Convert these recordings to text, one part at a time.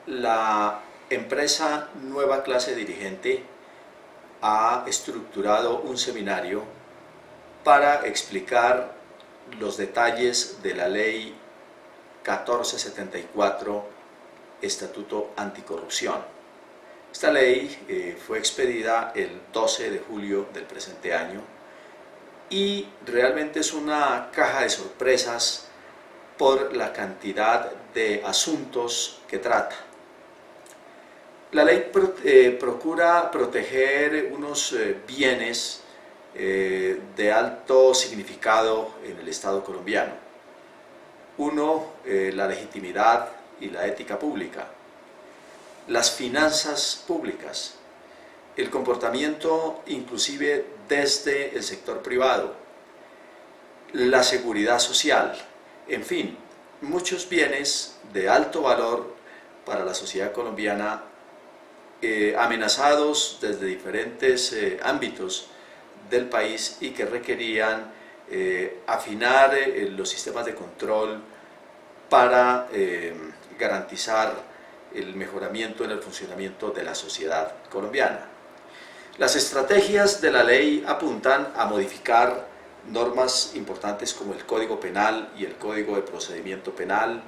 La empresa Nueva Clase Dirigente ha estructurado un seminario para explicar los detalles de la Ley 1474, Estatuto Anticorrupción. Esta ley fue expedida el 12 de julio del presente año y realmente es una caja de sorpresas por la cantidad de asuntos que trata. La ley procura proteger unos bienes de alto significado en el Estado colombiano. Uno, la legitimidad y la ética pública, las finanzas públicas, el comportamiento inclusive desde el sector privado, la seguridad social, en fin, muchos bienes de alto valor para la sociedad colombiana amenazados desde diferentes ámbitos del país y que requerían afinar los sistemas de control para garantizar el mejoramiento en el funcionamiento de la sociedad colombiana. Las estrategias de la ley apuntan a modificar normas importantes como el Código Penal y el Código de Procedimiento Penal,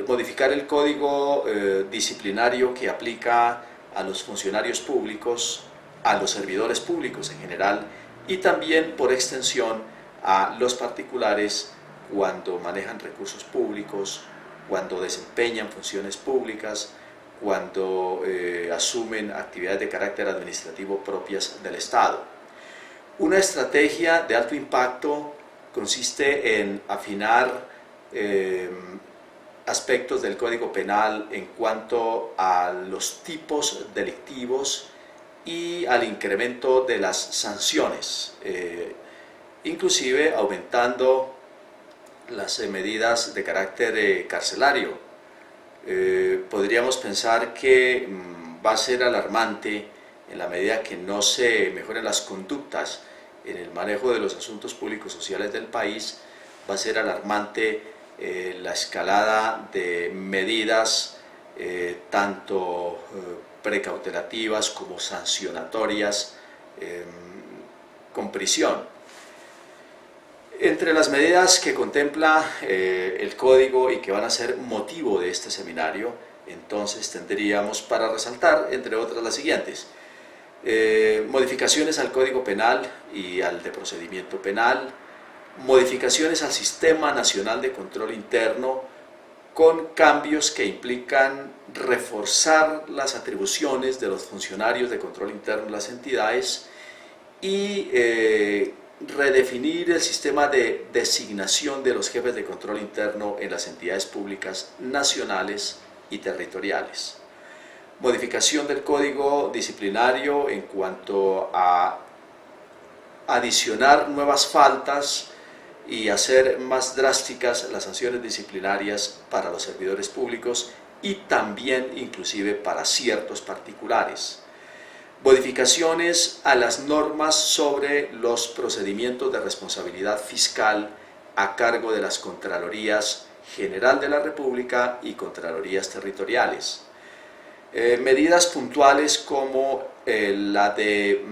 modificar el código disciplinario que aplica a los funcionarios públicos, a los servidores públicos en general y también por extensión a los particulares cuando manejan recursos públicos, cuando desempeñan funciones públicas, cuando asumen actividades de carácter administrativo propias del Estado. Una estrategia de alto impacto consiste en afinar aspectos del Código Penal en cuanto a los tipos delictivos y al incremento de las sanciones, inclusive aumentando las medidas de carácter carcelario. Podríamos pensar que va a ser alarmante en la medida que no se mejoren las conductas en el manejo de los asuntos públicos sociales del país, va a ser alarmante la escalada de medidas tanto precautelativas como sancionatorias con prisión. Entre las medidas que contempla el código y que van a ser motivo de este seminario, entonces tendríamos para resaltar, entre otras, las siguientes: modificaciones al Código Penal y al de Procedimiento Penal, modificaciones al Sistema Nacional de Control Interno con cambios que implican reforzar las atribuciones de los funcionarios de control interno en las entidades y redefinir el sistema de designación de los jefes de control interno en las entidades públicas nacionales y territoriales. Modificación del Código Disciplinario en cuanto a adicionar nuevas faltas y hacer más drásticas las sanciones disciplinarias para los servidores públicos y también inclusive para ciertos particulares. Modificaciones a las normas sobre los procedimientos de responsabilidad fiscal a cargo de las Contralorías General de la República y Contralorías Territoriales. Medidas puntuales como la de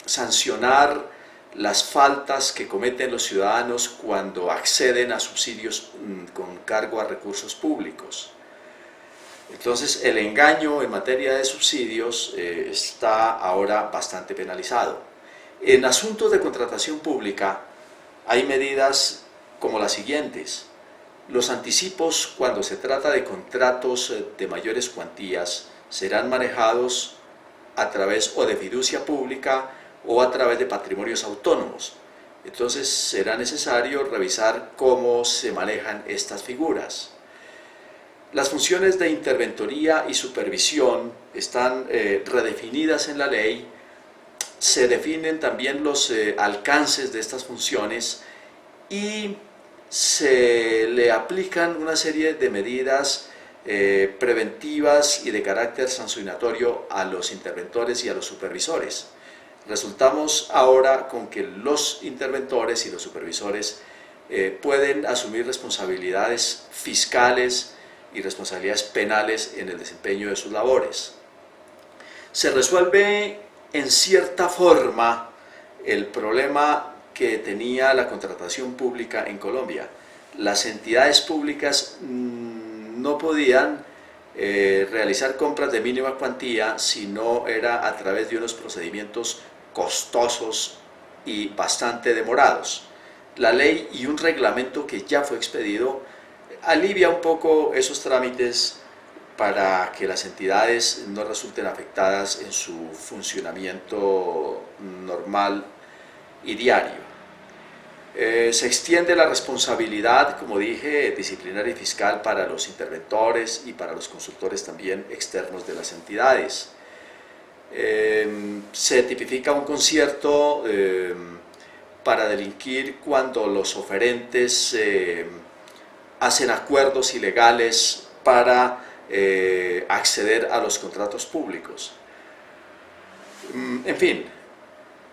sancionar las faltas que cometen los ciudadanos cuando acceden a subsidios con cargo a recursos públicos. Entonces, el engaño en materia de subsidios está ahora bastante penalizado. En asuntos de contratación pública hay medidas como las siguientes: los anticipos cuando se trata de contratos de mayores cuantías serán manejados a través o de fiducia pública o a través de patrimonios autónomos. Entonces será necesario revisar cómo se manejan estas figuras. Las funciones de interventoría y supervisión están redefinidas en la ley. Se definen también los alcances de estas funciones y se le aplican una serie de medidas preventivas y de carácter sancionatorio a los interventores y a los supervisores. Resultamos ahora con que los interventores y los supervisores pueden asumir responsabilidades fiscales y responsabilidades penales en el desempeño de sus labores. Se resuelve en cierta forma el problema que tenía la contratación pública en Colombia. Las entidades públicas no podían realizar compras de mínima cuantía si no era a través de unos procedimientos costosos y bastante demorados. La ley y un reglamento que ya fue expedido alivia un poco esos trámites para que las entidades no resulten afectadas en su funcionamiento normal y diario. Se extiende la responsabilidad, como dije, disciplinaria y fiscal para los interventores y para los consultores también externos de las entidades. Se tipifica un concierto para delinquir cuando los oferentes hacen acuerdos ilegales para acceder a los contratos públicos. En fin,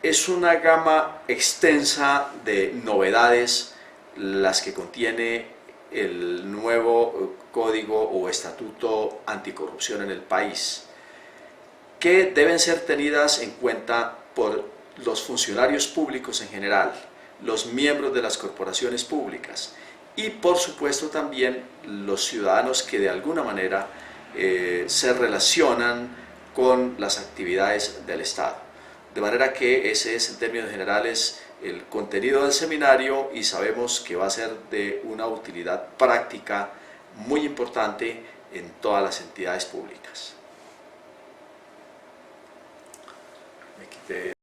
es una gama extensa de novedades las que contiene el nuevo código o estatuto anticorrupción en el país, que deben ser tenidas en cuenta por los funcionarios públicos en general, los miembros de las corporaciones públicas y por supuesto también los ciudadanos que de alguna manera se relacionan con las actividades del Estado. De manera que ese es en términos generales el contenido del seminario y sabemos que va a ser de una utilidad práctica muy importante en todas las entidades públicas. Me quité